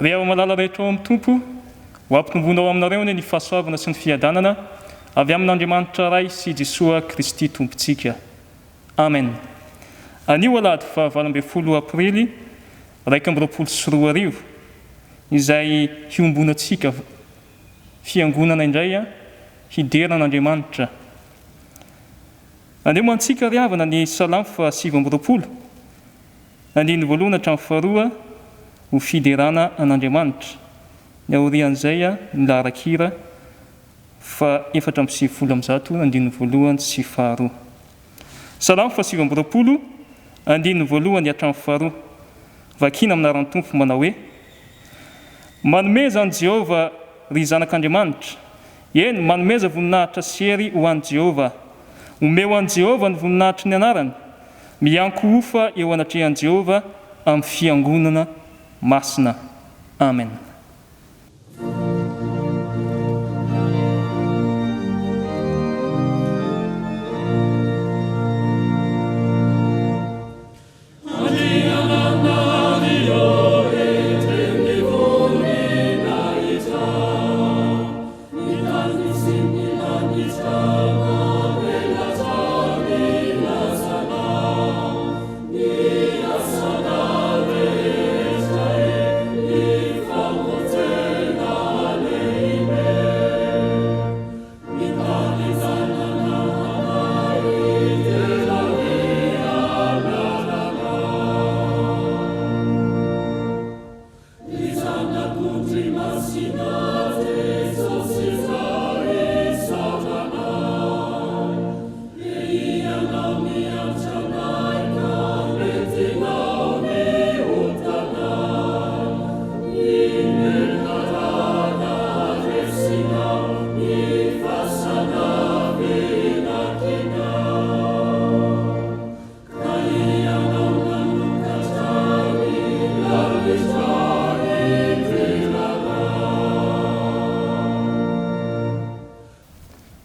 Ry ao malala rehetra ao amin'ny tompo ho ampitombonao aminareo ny fahasoavana sy ny fiadanana avy amin'Andriamanitra ray sy Jesosy Kristy tompontsika. Amen. Anio alahady fa 20 aprily 2024 izay hiombonantsika fiangonana indray hideran'Andriamanitra. Andeha mantsika ry havana ny Salamo 720 andiny voalohany hatramin'ny faharoa ho fiderana an'Andriamanitra. Ny aorian'izay ny laharan-kira fa 470 andiny voalohany sy faharoa. Salamo 720 andiny voalohany hatramin'ny faharoa. Vakina aminaran'ny tompo manao hoe: manomeza an Jehova ry zanak'Andriamanitra, eny manomeza voninahitra sy hery ho an Jehova. Omeo an Jehova ny voninahitry ny anarany, mianko-ofa eo anatrehan Jehova amin'ny fiangonana masina. Amen.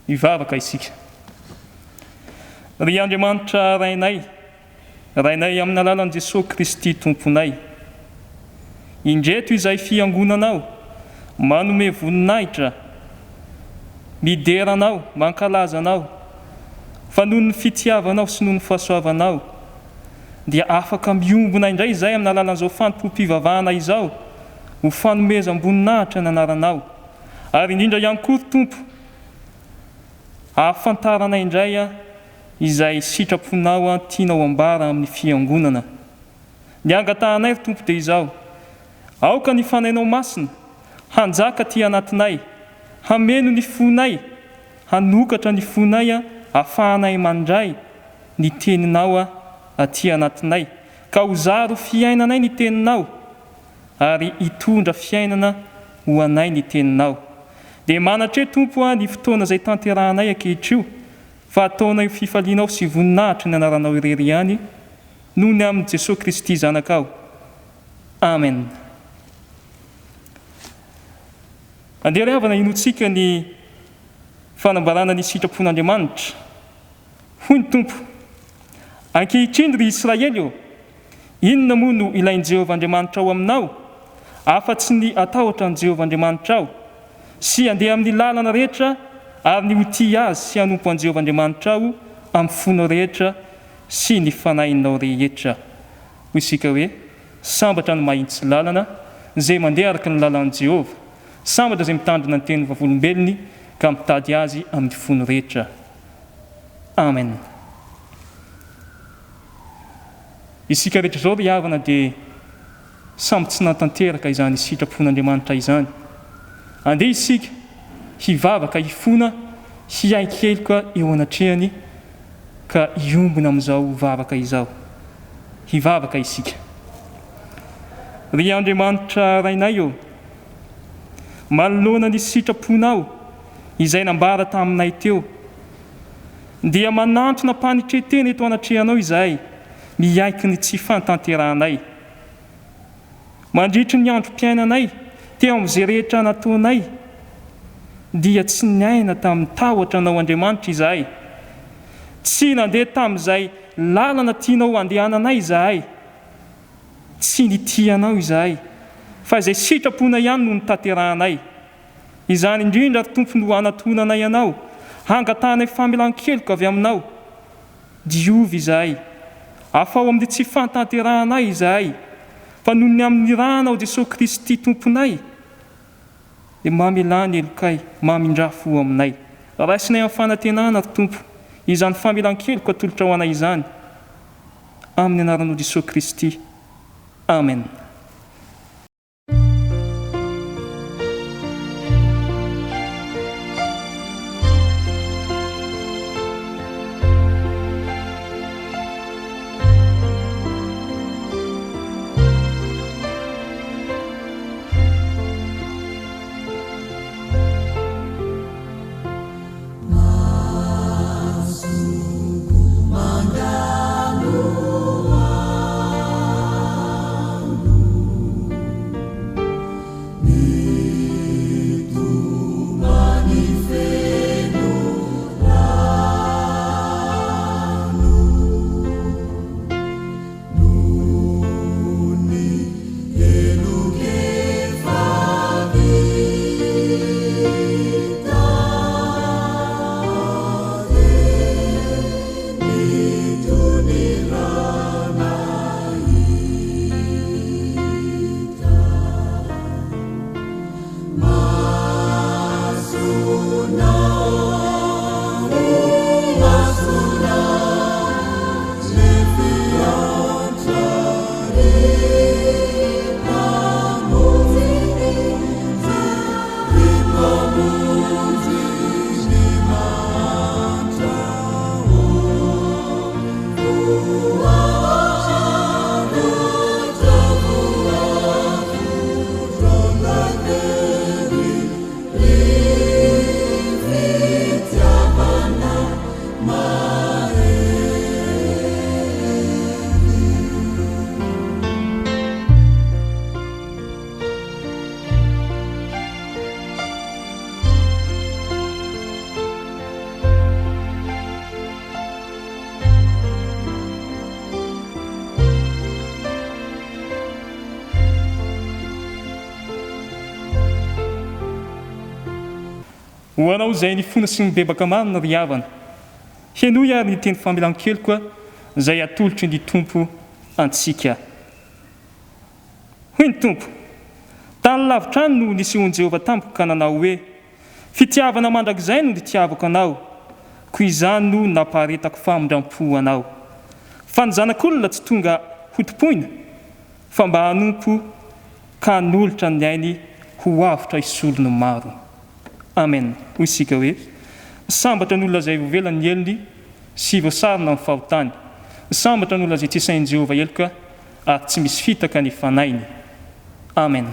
Ivavaka isika. Ry Andriamanitra rainay amin'ny alalan'i Jesosy Kristy tomponay. Indreto izay fiangonanao, manome voninahitra, mideranao, mankalazanao, fa noho ny fitiavanao sy noho ny fahasoavanao, dia afaka miombona indray izay amin'ny alalan'izao fanompom-pivavahana izao, ho fanomeza am-boninahitra ny anaranao. Ary indrindra ihany koa tompo, ahafantarana indray izay sitraponao tianao ambara amin'ny fiangonana. Ny angatahanay ry tompo dia izao: aoka ny fanainao masina, hanjaka ty anatinay, hameno ny fonay, hanokatra ny fonay, ahafahanay mandray ny teninao aty anatinay, ka ho zaro fiainanay ny teninao, ary hitondra fiainana ho anay ny teninao. Dia manatre tompo ny fotoana izay tanterahanay ankehitr'io, fa ataonay fifalianao sy voninahitra ny anaranao irery ihany, noho ny amin'ny Jesosy Kristy zanakao. Amen. Andeha ry havana inotsika ny fanambarana ny sitrapon'Andriamanitra. Hoy ny tompo: ankehitriny ry Israely eo, inona moa no ilain'i Jehovah Andriamanitra ao aminao, afa-tsy ny atahotra an Jehovah Andriamanitra ao, sy andeha amin'ny lalana rehetra ary ny hoti azy sy hanompo an Jehovah Andriamanitra ao amin'ny fonao rehetra sy ny fanahinao rehetra. Hoy isika hoe: sambatra ny mahitsy lalana izay mandeha araka ny lalan'i Jehovah, sambatra izay mitandrina ny tenin'ny vavolombelony ka mitady azy amin'ny fono rehetra. Amen. Isika rehetra izao ry havana dia samby tsy natanteraka izany sitrapon'Andriamanitra izany. Andeha isika hivavaka, hifona, hiaikeloka eo anatrehany ka hiombona amin'izao vavaka izao. Hivavaka isika. Ry Andriamanitra rainay eo, manoloana ny sitraponao izay nambara taminay teo, dia manantona mpanitreteny eto anatrehanao izahay, miaiky ny tsy fantanteranay. Mandritry ny androm-piainanay teo amin'izay rehetra nataonay, dia tsy niaina tamin'ny tahotra anao Andriamanitra izahay. Tsy nandeha tamin'izay lalana tianao andehananay izahay. Tsy nitianao izahay, fa izay sitrapona ihany no nitanterahanay. Izany indrindra ry Tompo no anatonanay ianao, hangatanay famelan-keloka avy aminao. Diovy izahay, afao amin'ny tsy fantanterahanay izahay, fa noho ny amin'ny ranao Jesosy Kristy Tomponay, dia mamelany elokay, mamindrafo aminay. Raisinay amin'ny fanantenana ry Tompo, izany famelan-keloka atolotra ho anay izany. Amin'ny anaran'o Jesosy Kristy. Amen. Ho anao izay nifona sy nibebaka marina ry havana, henoy ary ny teny famelan-keloka izay atolotry ny Tompo antsika. Hoy ny Tompo, tany lavitra any no nisehoan'i Jehovah tampoka ka nanao hoe, fitiavana mandrakizay no nitiavako anao, koa izany no nampaharetako famindram-po anao. Fa ny zanak'olona tsy tonga hotom-poina, fa mba hanompo ka hanolotra ny ainy ho avotra isolony maro. Amen. Hoy isika hoe, sambatra n'olona izay vovelany ny elony sy voasarona amin'ny fahotany. Sambatra n'olona izay tsy sain'i Jehovah eloka ary tsy misy fitaka ny fanainy. Amen.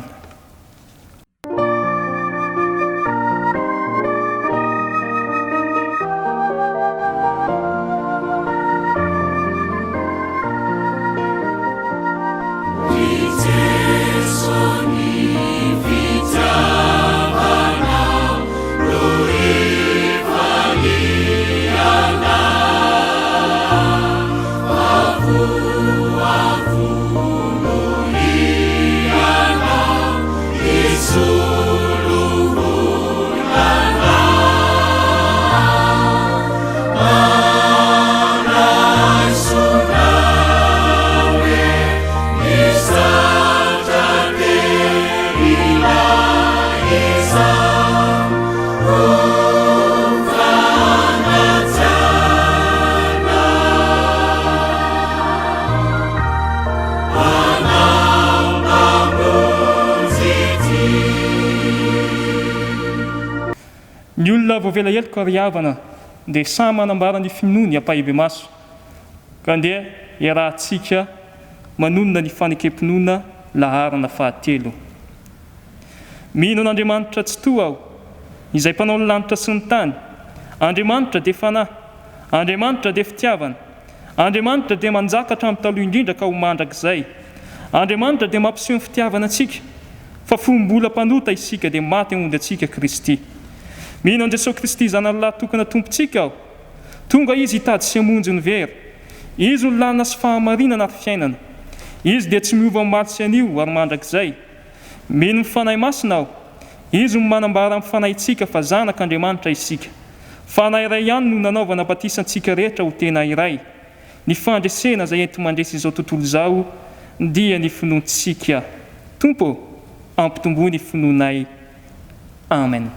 Ny olona voavela eloka ry havana dia samy manambara ny finoany ampahibe maso, ka ndia iarahantsika manonona ny fanekempinoana laharana fahatelo. Mino an'Andriamanitra tsy toa aho, izay mpanao ny lanitra sy ny tany. Andriamanitra dia fanahy, Andriamanitra dia fitiavana, Andriamanitra dia manjaka hatramin'ny taloha indrindra ka ho mandrakizay. Andriamanitra dia mampiseho ny fitiavana antsika, fa fombola mpanota isika dia maty hamonjy antsika Kristy. Mino an'i Jesosy Kristy izany lahy tokana tompontsika aho, tonga izy hitady sy hamonjy ny vera. Izy olo lana sy fahamarinana ary fiainana. Izy dia tsy miova amin'ny maro sy anio ary mandrakizay. mino mifanahy masina aho. Izy no manambara amin'ny fanahintsika fa zanak'Andriamanitra isika. Fanahy iray ihany no nanaovana batisantsika rehetra ho tena iray. Ny fandresena izay enti mandresy izao tontolo izao dia ny finoantsika. Tompo, ampitomboa ny finoanay. Amen.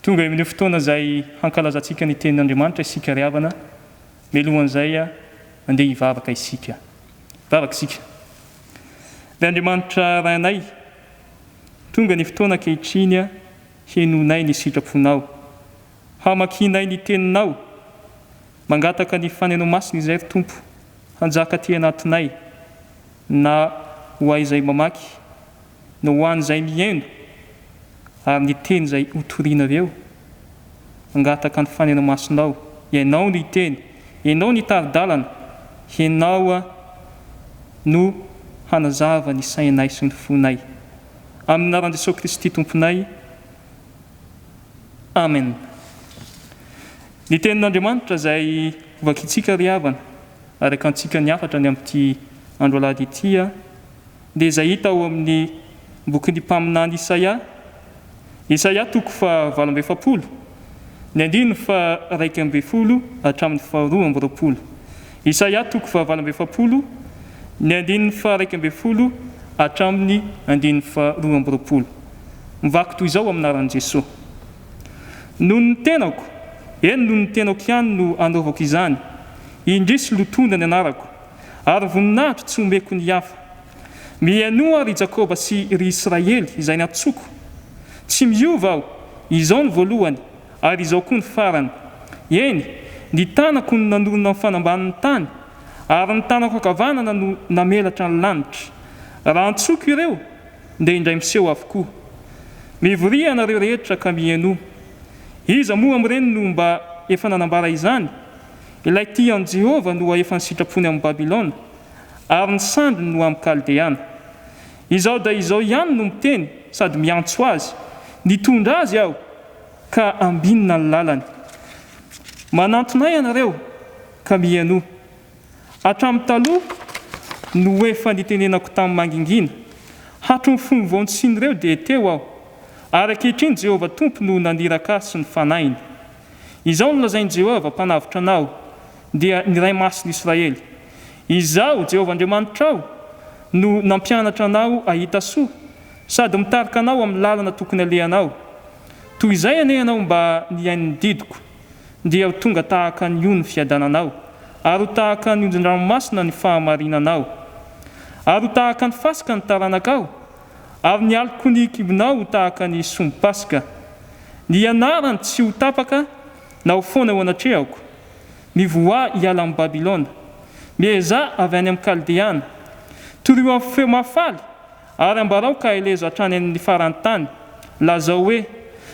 Tonga amin'ny fotoana izay hankalazantsika ny tenin'Andriamanitra isika ry havana, mialohan'izay andeha hivavaka isika. Vavaka isika. Ry Andriamanitra ranay, tonga ny fotoana ankehitriny henonay ny sitraponao, hamakianay ny teninao, mangataka ny fanenao masina izay ry Tompo, hanjaka aty anatinay, na ho aizay mamaky, na ho an'izay mihaino, ary ny teny izay hotoriana avy eo, mangataka ny fanenao masinao, ianao ny teny, ianao ny taridalana, ianao no hanazava ny sainay sy ny fonay. Amin'ny anaran'i Jesosy Kristy Tomponay. Amen. Ny tenin'Andriamanitra izay vakitsika ry havana, ary akantsika niafatra ny amin'ity andro alahady ity, dia izay hita ao amin'ny bokin'ny mpaminany Isaia toko fa 27, ny 1:1 hatramin'ny 2:20. Isaia toko fa 27, ny 1:1 hatramin'ny 2:20. Mivaky toy izao amin'ny anaran'i Jesosy. Noho ny tenako, noho ny tenako ihany no anaovako izany, indrisy lotonda ny anarako, ary voninahitro tsy omeko ny hafa. Mihaino ary Jakoba sy ry Israely izay natsoko. Tsy miova aho, izao ny voalohany, ary izao koa ny farany. Eny, ny tanako no nanorona ny fanamban'ny tany, ary ny tanako ankavanana no namelatra ny lanitra. Raha antsoko ireo, dia indray miseho avokoa. Mivoria anareo rehetra ka mihaino. Iza moa amin'ireny no mba efa nanambara izany? Ilay tian'i Jehova no efa nisitrapony amin'ny Babilôna, ary ny sandriny no amin'ny Kaldeana. Izao da izao ihany no miteny sady miantso azy. Nitondra azy aho ka ambinina ny lalany. Manantonay ianareo ka mihaino. Hatramin'ny taloha no efa nitenenako tamin'ny mangingina. Hatron'ny fomba vao nitsinireo dia teo aho. Ary ankehitriny Jehova Tompo no naniraka sy ny fanainy. Izao no lazain'i Jehova mpanavitra anao, dia ny Ray Masiny Israely. Izaho Jehova Andriamanitra aho no nampianatra anao ahita soa, sady mitarika anao amin'ny lalana tokony alehanao. Toy izay ane ianao mba nihain'ny didiko, dia ho tonga tahaka ny ny fiadananao, ary ho tahaka ny onjon-dranomasina ny fahamarinanao, ary ho tahaka ny fasika ny taranakao, ary ny aliko ny kibonao ho tahaka ny sombim-pasika. Ny anarany tsy ho tapaka na ho foana ho anatrehako. Mivoa hiala amin'ny Babilôna, mieza avy any amin'ny Kaldeana. Toroy amin'ny feo mafaly, ary ambarao ka elezo hatrany amin'ny farany tany. Lazao hoe,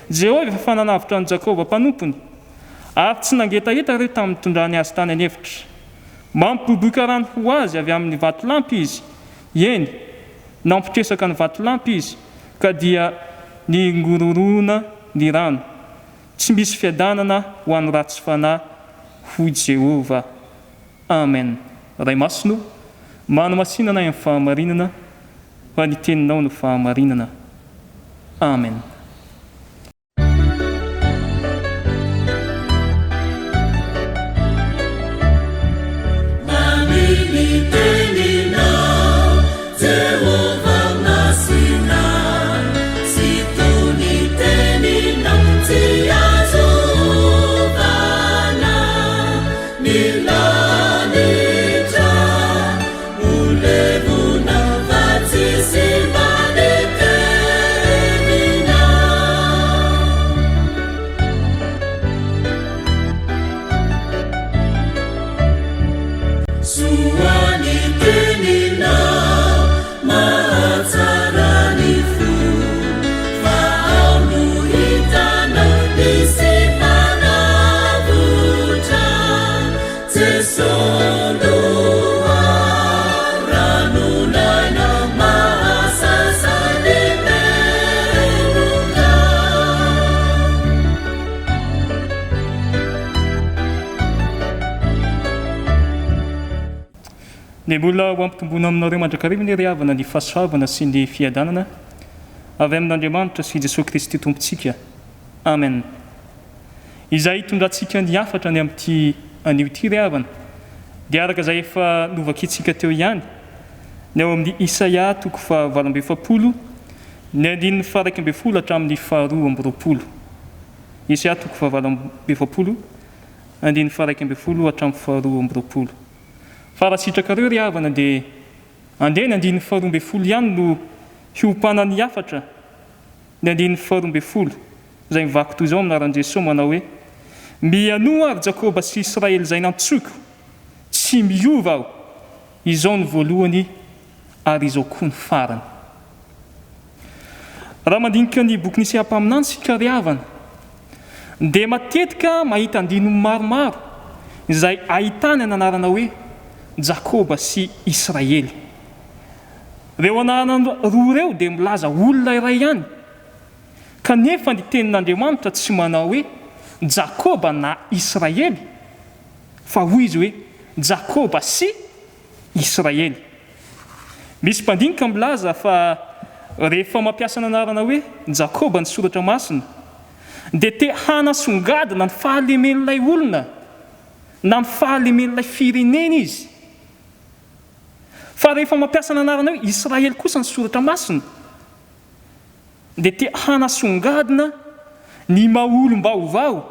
Jehova efa fananavitra ny Jakoba mpanompony, ary tsy nangetaheta ireo tamin'ny tondrany azy tany anefitra. Mampiboboka rano ho azy avy amin'ny vatolampy izy. Eny, nampitresaka ny vatolampy izy, ka dia ningororona ny rano. Tsy misy fiadanana ho an'ny ratsy fanahy ho Jehova. Amen. Ray Masino, manamasinana amin'ny fahamarinana, fa ny teninao no fahamarinana. Amen. Ny mbola ho ampitombona aminareo mandrakariva ny ry havana ny fahasoavana sy ny fiadanana avy amin'Andriamanitra sy Jesosy Kristy Tompontsika. Amen. Izay hitondrantsika ny hafatra ny amin'ity anio ity ry havana, dia araka izay efa novakintsika teo ihany, ny ao amin'ny Isaia 8:20, ny 1:12 hatramin'ny 2:20. Isaia 8:20, 1:12 hatramin'ny 2:20. Fa raha sitrakareo ry havana dia andeha ny 1:20 ihany no hiopana ny hafatra. Ny 1:20 izay mivako toy izao aminaran'i Jesosy manao hoe, mihaino ary Jakoba sy Israely izay nantsoko, tsy miova aho, izao ny voalohany ary izao koa ny farany. Raha mandinika ny boky nisy ampaminany sika ry havana, dia matetika mahita andino maromaro izay ahitany ny anarana hoe Jakoba sy Israely. Reo anarana roa ireo dia milaza olona iray ihany, kanefa ny tenin'Andriamanitra tsy manao hoe Jakoba na Israely, fa hoy izy hoe Jakoba sy Israely. Misy mpandinika milaza fa rehefa mampiasa ny anarana hoe Jakoba ny soratra masina, dia te hanasongadina ny fahalemen'ilay olona na ny fahalemen'ilay firenena izy. Fa rehefa mampiasa ny anarana hoe Israely kosa ny soratra masina, dia te hanasongadina ny maha-olom-baovao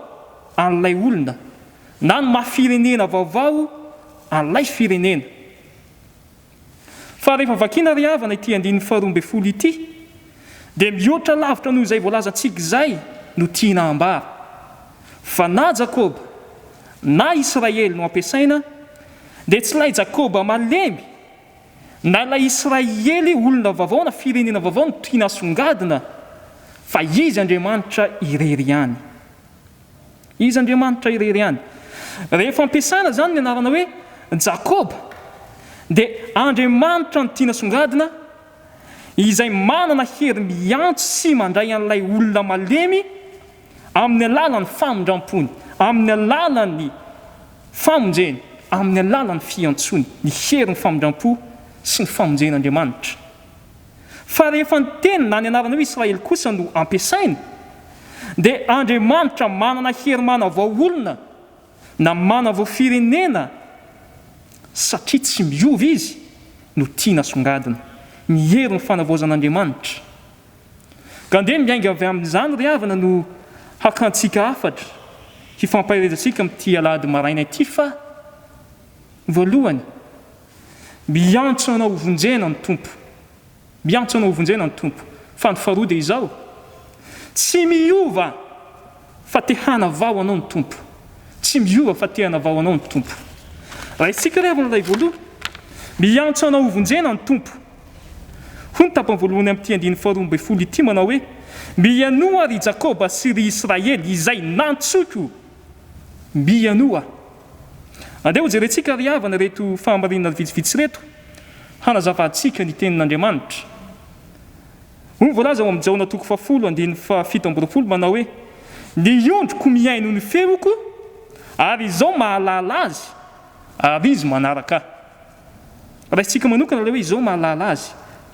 an'ilay olona na ny maha-firenena vaovao an'ilay firenena. fa rehefa vakina ry havana ity 12 ity dia mihoatra lavitra noho izay voalazantsika izay no tiana ambara fa na Jakoba na Israely no ampiasaina dia tsy ilay Jakoba malemy na ilay Israely olona vaovao na firenena vaovao no tiana songadina fa izy Andriamanitra irery ihany. Izy Andriamanitra irery ihany. Rehefa ampiasana zany ny anarana hoe Jakoba dia Andriamanitra no tiana songadina izay manana hery miantso sy mandray an'ilay olona malemy amin'ny alalan'ny famondram-pony, amin'ny alalan'ny famonjeny, amin'ny alalan'ny fiantsony, ny hery ny famondram-po sy ny famonjen'Andriamanitra. Fa rehefa ny teny na ny anarana hoe Israely kosa no ampiasaina dia Andriamanitra manana hery manavao olona na manavao firenena satria tsy miova izy no tiana songadina, ny hery ny fanavaozan'Andriamanitra. Ka andeha miainga avy amin'izany ry havana no hakantsika hafatra hifampaherezantsika amin'ity alahady maraina ity fa voalohany miantso anao vonjena ny tompo, miantso anao vonjena ny tompo. Fa ny faharoa dia izao, tsy miova fa te hanavao anao ny tompo, tsy miova fa te hanavao anao ny tompo. Raha isika ry havana ilay voalohany, miantso anao vonjena ny tompo. Hoy ny tapany voalohany amin'ity 12 ity manao hoe mianoa ry Jakoba sy ry Israely izay nantsoko mianoa. Andeha ho jerentsika ry havana reto fahamarinana vitsivitsy reto hanazavantsika ny tenin'Andriamanitra. Hoy voalaza ao amin'ny Jaona 10:17 manao hoe ny ondriko miaino ny feoko ary izao mahalala azy ary izy manaraka ahy. Raha isika manokana ilay hoe izao mahalala azy,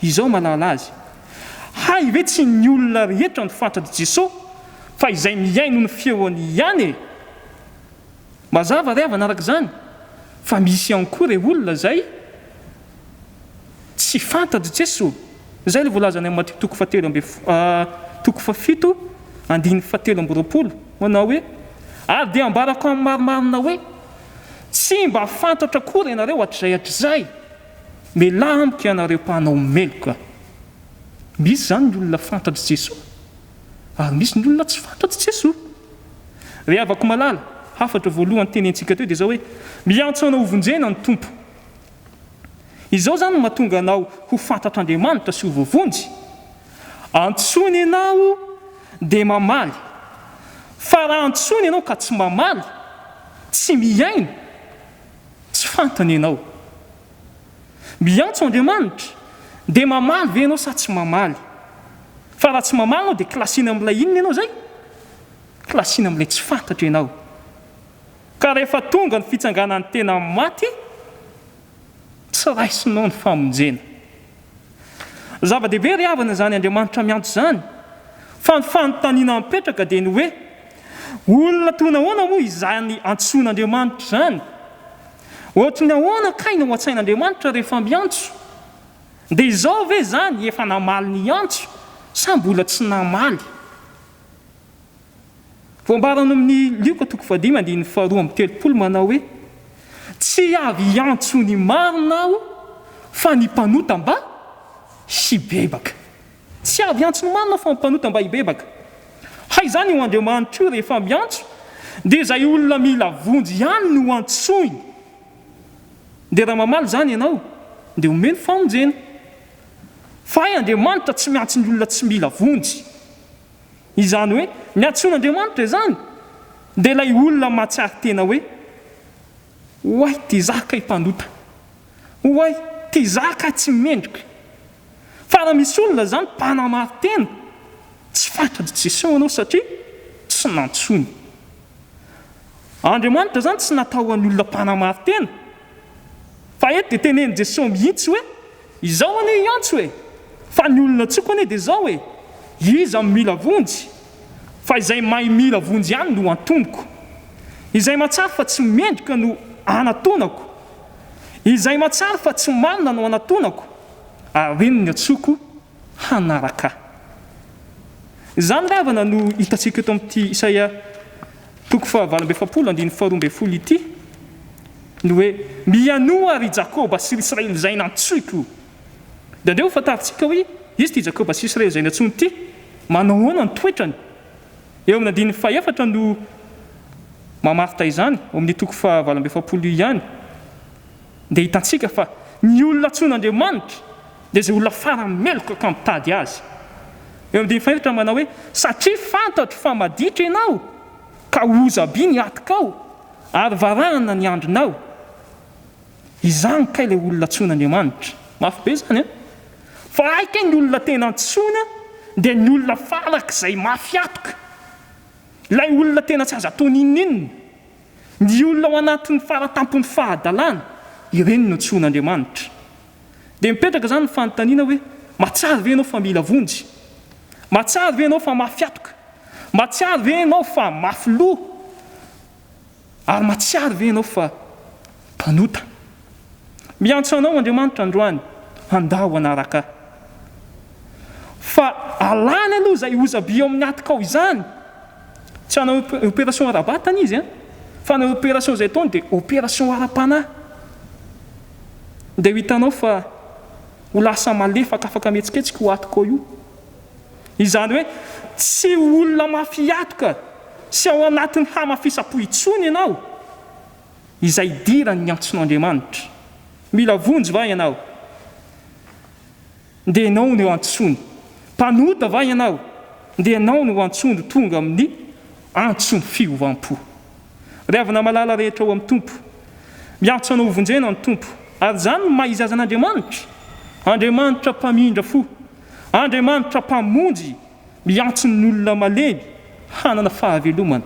izao mahalala azy. Hay ve tsy ny olona rehetra ny fantatry Jesosy fa izay miaino ny feony ihany. Mazava ry havana araka izany fa misy ihany koa ireo olona izay tsy fantatry Jesosy. Izay ilay voalazany amin'ny Matteo 7:17 manao hoe ary dia ambarako amin'ny marimarina hoe tsy mba fantatra akory ianareo hatr'izay mialahy amiko ianareo mpanao meloka. Misy zany ny olona fantatry Jesosy ary misy ny olona tsy fantatry Jesosy. Ry havako malala hafatra voalohany tenentsika teo dia izao hoe miantso anao vonjena ny tompo. Izao zany no mahatonga anao ho fantatr'Andriamanitra sy ho voavonjy. Antsony ianao dia mamaly, fa raha antsony ianao ka tsy mamaly, tsy miaino, tsy fantany ianao. Miantso Andriamanitra dia mamaly ve ianao sa tsy mamaly? Fa raha tsy mamaly ianao dia klasina amin'ilay inona ianao zay? Klasina amin'ilay tsy fantatra ianao. Ka rehefa tonga ny fitsanganan'ny tena maty, tsy raisinao ny famonjena. Zava-dehibe ry havana zany Andriamanitra miantso zany, fa ny fanontaniana mipetraka dia ny hoe olona toy nahoana moa izany antson'Andriamanitra zany? Ohatry nahoana kaina ho an-tsain'Andriamanitra rehefa miantso? Dia izao ve zany efa namaly ny antso sa mbola tsy namaly? Voambarana amin'ny Lioka 5:2 manao hoe tsy avy antso ny marina aho fa ny mpanota mba hibebaka. Tsy avy antso ny marina fa ny mpanota mba hibebaka. Hay zany io Andriamanitra io rehefa miantso dia izay olona mila vonjy ihany no antsoiny. Dia raha mamaly zany ianao dia omeny famonjena. Fa hay Andriamanitra tsy miantso ny olona tsy mila vonjy. Izany hoe ny antson'Andriamanitra izany dia ilay olona mahatsiaro tena hoe oay ty zaka mpanota, oay ty zaka tsy mendrika. Fa raha misy olona zany mpanamary-tena tsy fantatry Jesosy ianao satria tsy nantsony. Andriamanitra zany tsy natao an'ny olona mpanamary-tena, fa eto dia teneny Jesosy mihitsy hoe izao anie iantso hoe, fa ny olona tsoko anie dia izao hoe iza mila vonjy, fa izay mahay mila vonjy ihany no antonoko, izay mahatsara fa tsy mendrika no anatonako, izay mahatsara fa tsy marina no anatonako, ary reny ny atsoko hanaraka. Izany ry havana no hitantsika eto amin'ity Isaia 47:12 ity, no hoe mianoa ry Jakoba sy ry Israely izay nantsoko dia andreo fantaritsika hoe izy ty Jakoba sy Israely izay nantsony ty manao hoana ny toetrany. Eo amin'ny andininy faefatra no mamarita izany ao amin'ny toko faha 20 ihany. Dia hitantsika fa ny olona antsoin'Andriamanitra dia izay olona farany meloka ka mitady azy. Eo amin'ny faefatra manao hoe satria fantatro fa maditra ianao ka ozaby ny atikao ary varahana ny andronao. Izany kay ilay olona antsoin'Andriamanitra. Mafy be zany fa aika ny olona tena antsoina dia ny olona farak'izay mafy atoka. Ilay olona tena tsy azo atao n'inon'inona. Ny olona ao anatin'ny faratampon'ny fahadalàna ireny no antsoin'Andriamanitra. Dia mipetraka zany ny fanontaniana hoe matsara ve ianao fa mila vonjy? Matsara ve ianao fa mafy atoka? Matsara ve ianao fa mafy loha? Ary matsara ve ianao fa mpanota? Miantso anao Andriamanitra androany handao anaraka. Fa alany aloha izay ozaby ao amin'ny atikao izany. Tsy hanao opération ara-batana izy fa ny opération izay ataony dia opération ara-panahy. Dia hitanao fa ho lasa malefaka afaka mihetsiketsika ho atoko io. Izany hoe tsy olona mafy atoka sy ao anatin'ny hamafisam-po intsony ianao izay dirany ny antson'Andriamanitra. Mila vonjy va ianao? Dia ianao no antsony. Mpanota va ianao? Dia ianao no antsony tonga amin'ny antsony fiovam-po. Ravina malala rehetra ao amin'ny tompo. Miantso anao vonjena ny tompo. Ary zany no maha izy azy an'Andriamanitra. Andriamanitra mpamindra fo. Andriamanitra mpamonjy. Miantsona ny olona malemy hanana fahavelomana.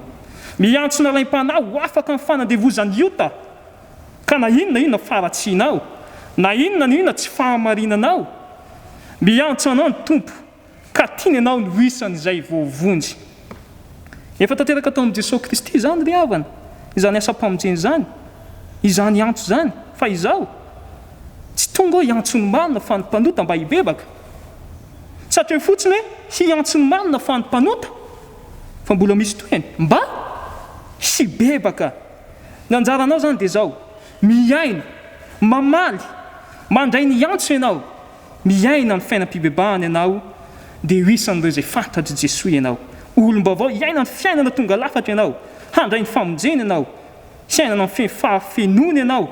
Miantsona ilay mpanahy ho afaka amin'ny fanandevozan'ny iota. Ka na inona faratsianao, na inona tsy fahamarinanao, miantso anao ny tompo ka tiany ianao no isan'izay voavonjy. Efa tanteraka tao amin'ny Jesosy Kristy zany ry havana, izany asa-pamonjeny zany, izany antso zany, fa izao tsy tonga hoe hiantso ny marina fa ny mpanota mba hibebaka. Satria fotsiny hoe hiantso ny marina fa ny mpanota, fa mbola misy toeny mba hibebaka. Ny anjaranao zany dia zao, miaina, mamaly, mandray ny antso ianao, miaina ny fiainam-pibebahana ianao, dia ho isan'ireo izay fantatry Jesosy ianao. Olom-baovao hiaina ny fiainana tonga lafatra ianao, handray ny famonjena ianao, fiainana ny fahafenoana ianao,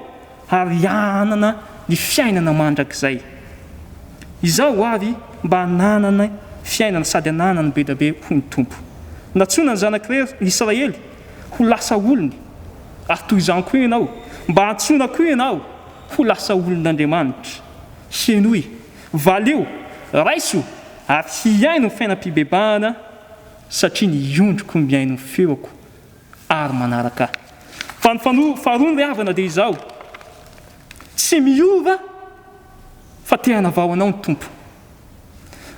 ary hanana ny fiainana mandrakizay. Izao avy mba hananana fiainana sady hananana be dia be ho ny tompo. Natsoina ny zanak'Israely ho lasa olony, ary toy izany koa ianao, mba antsoina koa ianao ho lasa olon'Andriamanitra. Henoy, valeo, raiso, ary hiaino ny fiainam-pibebahana satria ny ondriko miaino ny feoko ary manaraka. Fa ny faharoa ny havana dia izao, tsy miova fa te hanavao anao ny tompo.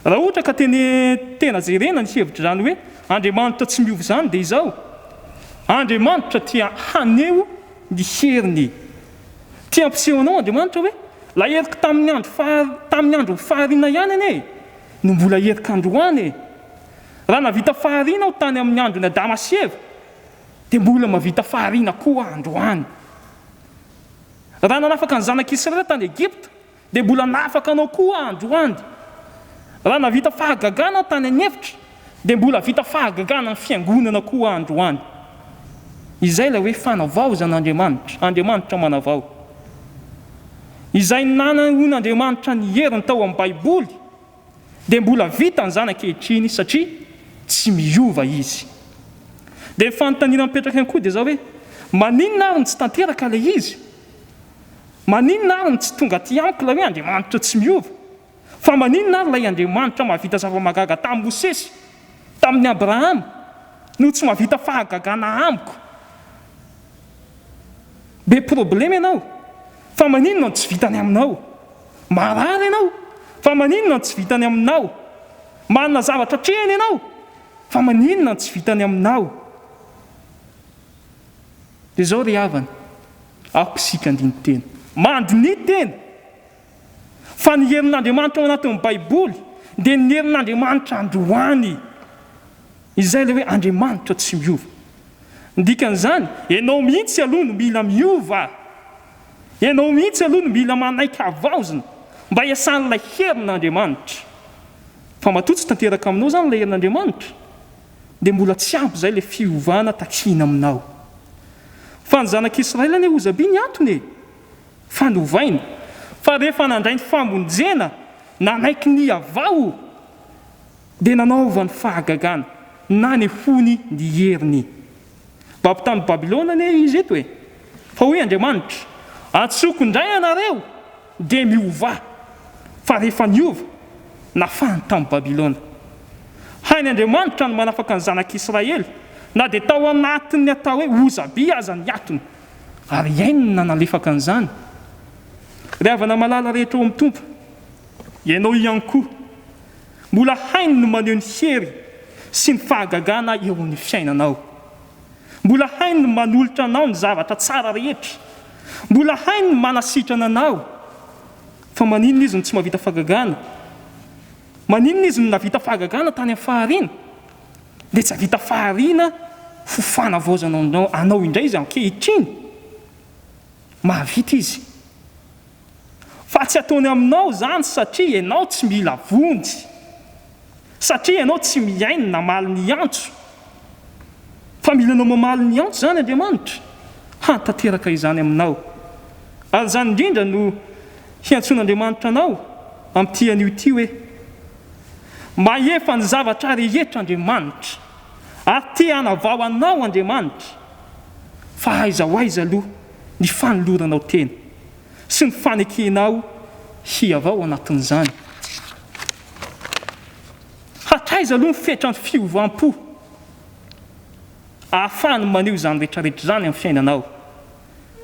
Raha ohatra ka tena jerena ny hevitra zany hoe Andriamanitra tsy miova zany dia izao, Andriamanitra tia haneho ny heriny. Tia ampiseho anao Andriamanitra hoe la heriko tamin'ny andro fahariana ihany ane no mbola heriko androany. Raha navita fahariana aho tany amin'ny androny Adama sy Eva dia mbola mavita fahariana koa androany. Raha nanafaka ny zanak'Israely tany Egipta dia mbola nafaka anao koa androany. Raha navita fahagagana aho tany an'efitra dia mbola vita fahagagana ny fiangonana koa androany. Izay ilay hoe fanavao zan'Andriamanitra, Andriamanitra manavao. Izay nanan'Andriamanitra ny heriny tao amin'ny Baiboly dia mbola vita ny zanak'ankehitriny satria tsy miova izy. Dia ny fanontaniana mipetraka ihany koa dia zao hoe maninona ary ny tsy tanteraka ilay izy? Maninona ary ny tsy tonga aty amiko ilay hoe Andriamanitra tsy miova? Fa maninona ary ilay Andriamanitra mahavita zava-magaga tamin'ny Mosesy, tamin'ny Abrahama, no tsy mahavita fahagagana amiko? Be problema ianao, fa maninona no tsy vitany aminao? Marary ianao, fa maninona no tsy vitany aminao? Manana zavatra trehany ianao, fa maninona no tsy vitany aminao? Dia zao ry havana, ako isika andiny tena, mandiny tena, fa ny herin'Andriamanitra ao anatin'ny Baiboly dia ny herin'Andriamanitra androany. Izay ilay hoe Andriamanitra tsy miova. Dikan'izany, ianao mihitsy aloha no mila miova. Ianao mihitsy aloha no mila manaiky havaozina, mba hiasan'ilay herin'Andriamanitra. Fa matoa tsy tanteraka aminao zany ilay herin'Andriamanitra, dia mbola tsy ampy izay ilay fiovana takina aminao. Fa ny zanak'Israely anie Ozaby ny antony fanovaina, fa rehefa nandray ny famonjena nanaiky ny avao dia nanaova ny fahagagana na ny hony ny heriny. Tamin'ny Babilôna anie izy eto fa hoe Andriamanitra, antsoko indray anareo dia miova. Fa rehefa niova nafany tamin'ny Babilôna. Hainy Andriamanitra no manafaka ny zanak'Israely, na dia tao anatiny atao hoe Ozaby aza ny atony, ary iainona nalefaka an'izany. Ry havana malala rehetra eo amin'ny Tompo, ianao ihany koa mbola hainy no maneho ny hery sy ny fahagagana eo amin'ny fiainanao. Mbola hainy no manolotra anao ny zavatra tsara rehetra. Mbola hainy no manasitrana anao. Fa maninona izy no tsy mahavita fahagagana? Maninona izy no navita fahagagana tany amin'ny fahariana dia tsy havita fahariana ho fanavaozana anao indray izy ankehitriny? Mahavita izy. Fa tsy ataony aminao zany satria ianao tsy mila vonjy, satria ianao tsy miaina namaly ny antso. Fa mila anao mamaly ny antso zany Andriamanitra hantanteraka izany aminao. Ary zany indrindra no hiantson'Andriamanitra anao amin'ity anio ity hoe mahefa ny zavatra rehetra Andriamanitra, ary te hanavao anao Andriamanitra, fa aiza ho aiza aloha ny fanoloranao tena sy ny fanekenao hiavao anatin'izany. Hatraiza aloha mifetra ny fiovam-po ahafahany maneho izany rehetrarehetra zany amin'ny fiainanao.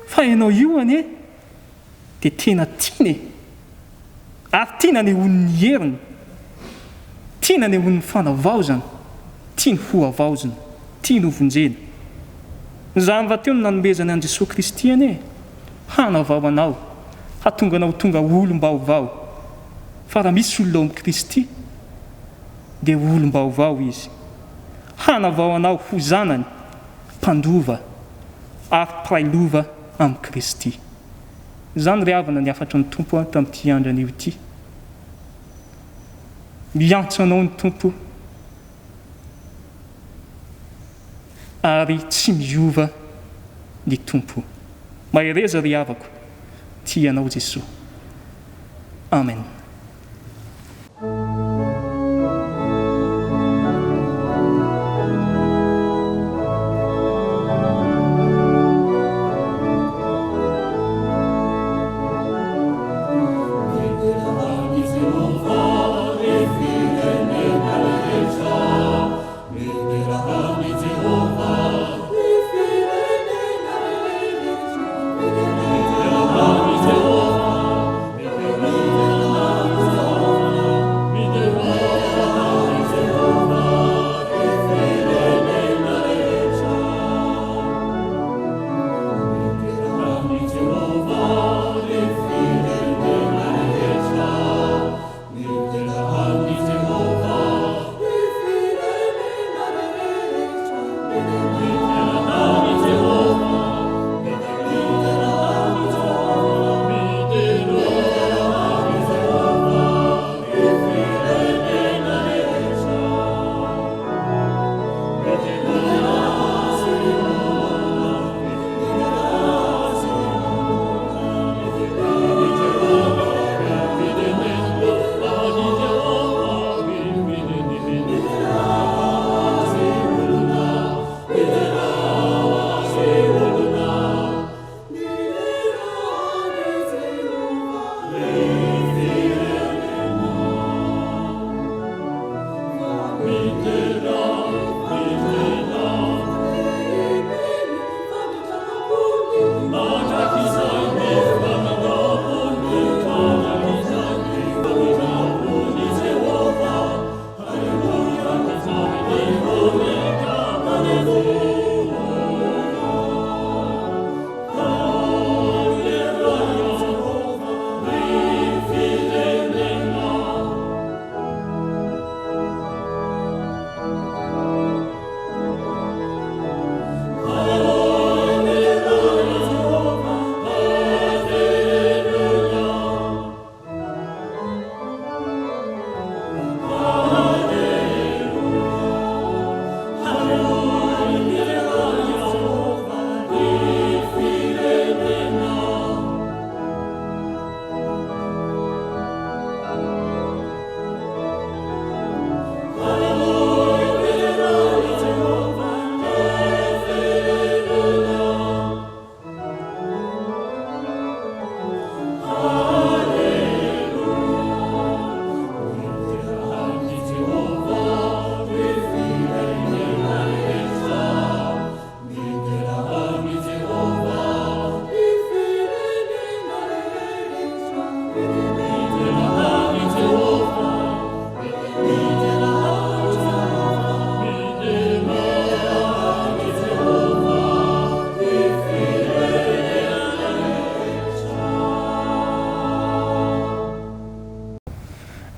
Fa ianao io anie dia tena tiany, ary tiana anehoany heriny, tiana anehoany fanavaozana, tiany ho avaozana, tiany ho vonjena. Izany raha teo no nanomezana an' Jesosy Kristy anie, hanavao anao, hahatonga anao tonga olom-baovao. Fa raha misy olona ao amin'i Kristy dia olom-baovao izy. Hanavao anao ho zanany, mpandova ary mpiray lova amin'i Kristy. Izany ry havana ny afatry ny Tompo tamin'ity andro anio ity. Miantso anao ny Tompo ary tsy miova ny Tompo. Mahereza ry havako, tianao Jesosy. Amen.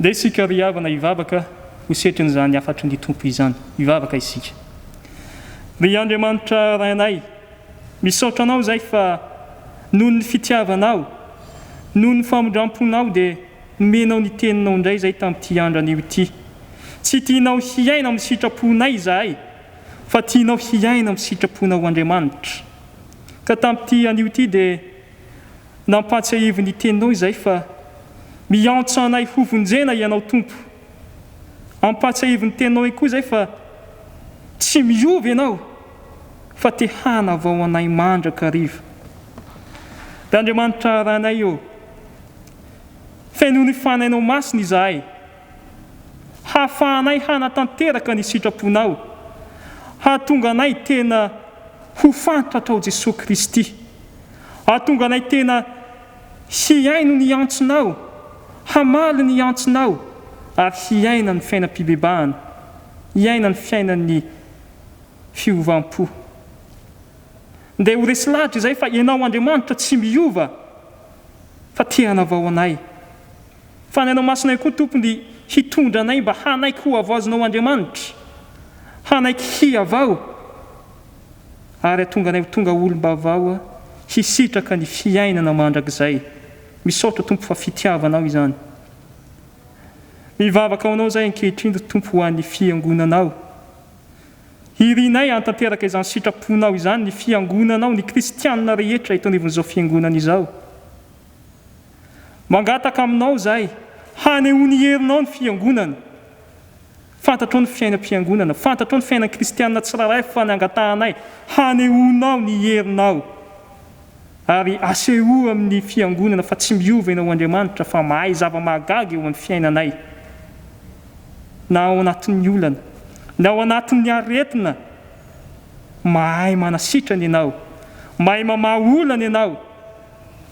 Dia isika ry havana hivavaka ho setrin'izany afatry ny tompo izany. Hivavaka isika. Ry Andriamanitra rainay, misaotra anao izay fa noho ny fitiavanao, noho ny famondram-ponao dia nomenao ny teninao indray izay tamin'ity andro anio ity. Tsy tianao hiaina amin'ny sitraponay izahay, fa tianao hiaina amin'ny sitraponao Andriamanitra. Ka tamin'ity anio ity dia nampatsiahivy ny teninao izay fa miantso anay hovonjena ianao tompo. Ampatsiahivy ny teninao koa izay fa tsy miovy ianao, fa te hanavao anay mandrakariva. Dia Andriamanitra ranay eo, fenoy ny fanainao masina izahay, hahafahanay hanatanteraka ny sitraponao, hahatonga anay tena ho fantatrao Jesosy Kristy, hahatonga anay tena hiaino ny antsonao, hamaly ny antsonao, ary hiaina ny fiainam-pibebahana, hiaina ny fiainan'ny fiovam-po. Dia ho resy lahatra izay fa ianao Andriamanitra tsy miova, fa te hanavao anay. Fanainao masinay koa tompony hitondra anay mba hanaiky ho avazonao Andriamanitra, hanaiky hiavao, ary hahatonga anay tonga olom-bavao hisitraka ny fiainana mandrakizay. Misaotra tompo fa fitiavanao izany. Mivavaka ao anao izay ankehitriny tompo ho an'ny fiangonanao. Irinay hantanteraka izany sitraponao izany ny fiangonanao, ny kristianina rehetra eto anivon'izao fiangonana izao. Mangataka aminao izahay, hanehoany herinao ny fiangonana. Fantatrao ny fiainam-piangonana, fantatrao ny fiainan kristianina tsirairay fa niangatahanay, hanehoanao ny herinao. Ary aseho amin'ny fiangonana fa tsy miova ianao Andriamanitra fa mahay zava-mahagaga eo amin'ny fiainanay. Na ao anatin'ny olana, na ao anatin'ny aretina, mahay manasitrana ianao, mahay mamaha olana ianao,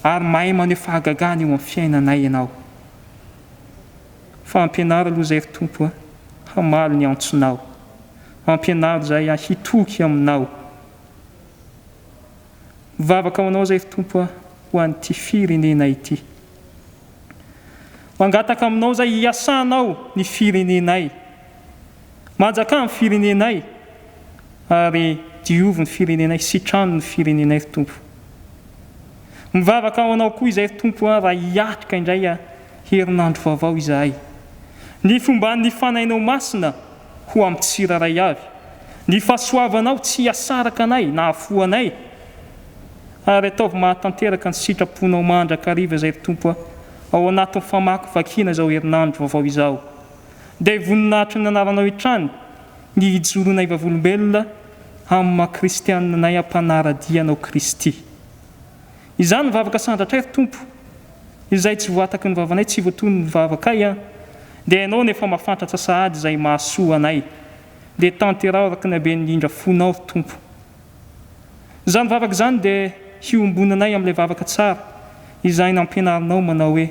ary mahay maneho fahagagana eo amin'ny fiainanay ianao. Fa ampianaro aloha izay ry tompo, hamaly ny antsonao. Ampianaro izay hitoky aminao. Vavaka aminao izay ry tompo ho an'ity firenena ity. Mangataka aminao izay hiasanao ny firenenay. Manjaka amin'ny firenenay, ary diovy ny firenenay, sitrano ny firenenay ry tompo. Mivavaka aminao koa izay ry tompo raha hiatrika indray herinandro vaovao izahay. Ny fomba ny fanainao masina ho amin'ny tsiraray avy. Ny fahasoavanao tsy hiasaraka anay na hafoa anay, ary ataovy mahatanteraka ny sitraponao mandrakariva izay ry tompo ao anatin'ny famakivakiana izao herinandro vaovao izao. Dia voninahitry ny anaranao hitrany ny hijoronay vavolombelona amin'ny maha-kristiananay ampanaradianao Kristy. Izany mivavaka sandratray ry tompo, izay tsy voataky ny vavanay, tsy voatoy ny vavakay, dia ianao nefa mahafantatra sahady izay mahasoa anay. Dia tanterao araka ny haben'ny indrindra fonao ry tompo. Izany vavaka izany dia hiombonanay amin'ilay vavaka tsara, izay nampianarinao manao hoe: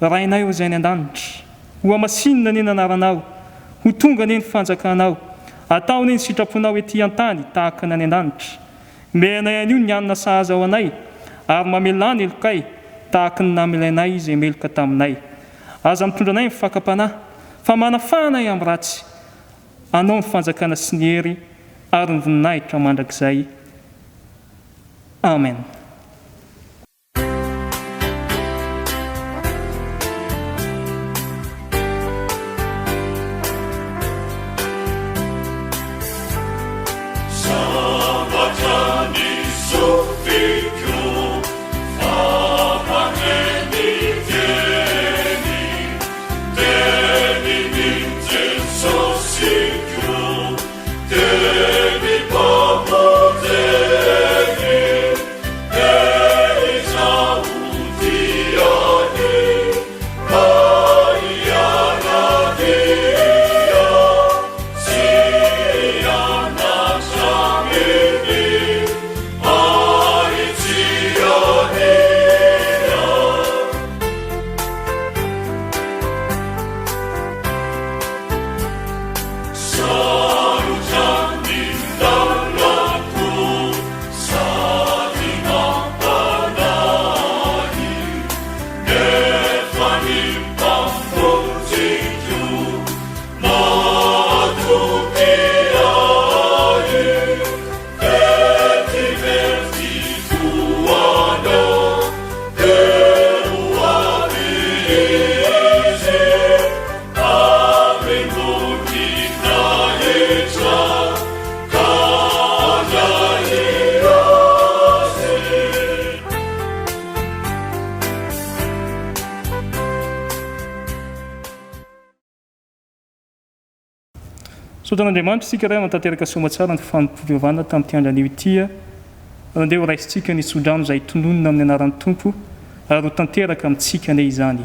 rainay eo izay ny an-danitra, ho amasinina ny anaranao, ho tonga ny fanjakanao, atao ny sitraponao ety an-tany tahaka ny any an-danitra. Menay anio ny anina sahaza ao anay, ary mamelany elokay tahaka ny namelainay izay meloka taminay. Aza mitondranay ny fakapanahy, fa manafanay amin'ny ratsy. Anao ny fanjakana sy ny hery ary ny voninahitra mandrakizay. Amen. Sotran'Andriamanitra isika ray mantanteraka somatsara ny fanompovivavana tamin'ity andran'io ity andeha ho raisitsika ny sodrano izay tononona amin'ny anaran'ny tompo ary ho tanteraka amintsika ane izany.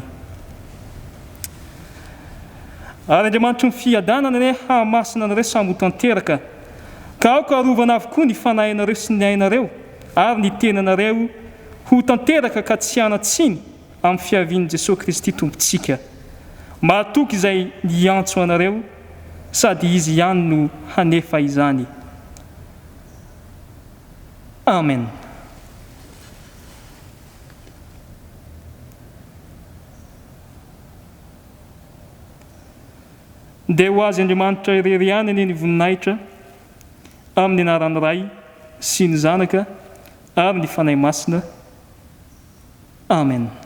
Ary Andriamanitra ny fiadanana ane hahamasina anareo samy ho tanteraka ka aoka arovana avokoa ny fanahinareo sy ny ainareo ary ny tenanareo ho tanteraka ka tsy hanatsiny amin'ny fiavian'i Jesosy Kristy tompontsika. Mahatoky izay niantso anareo sady izy ihany no hanefa izany. Amen. Dia ho azy Andriamanitra irery ihany ane ny voninahitra amin'ny anaran'ny Ray sy ny Zanaka ary ny fanahy masina. Amen.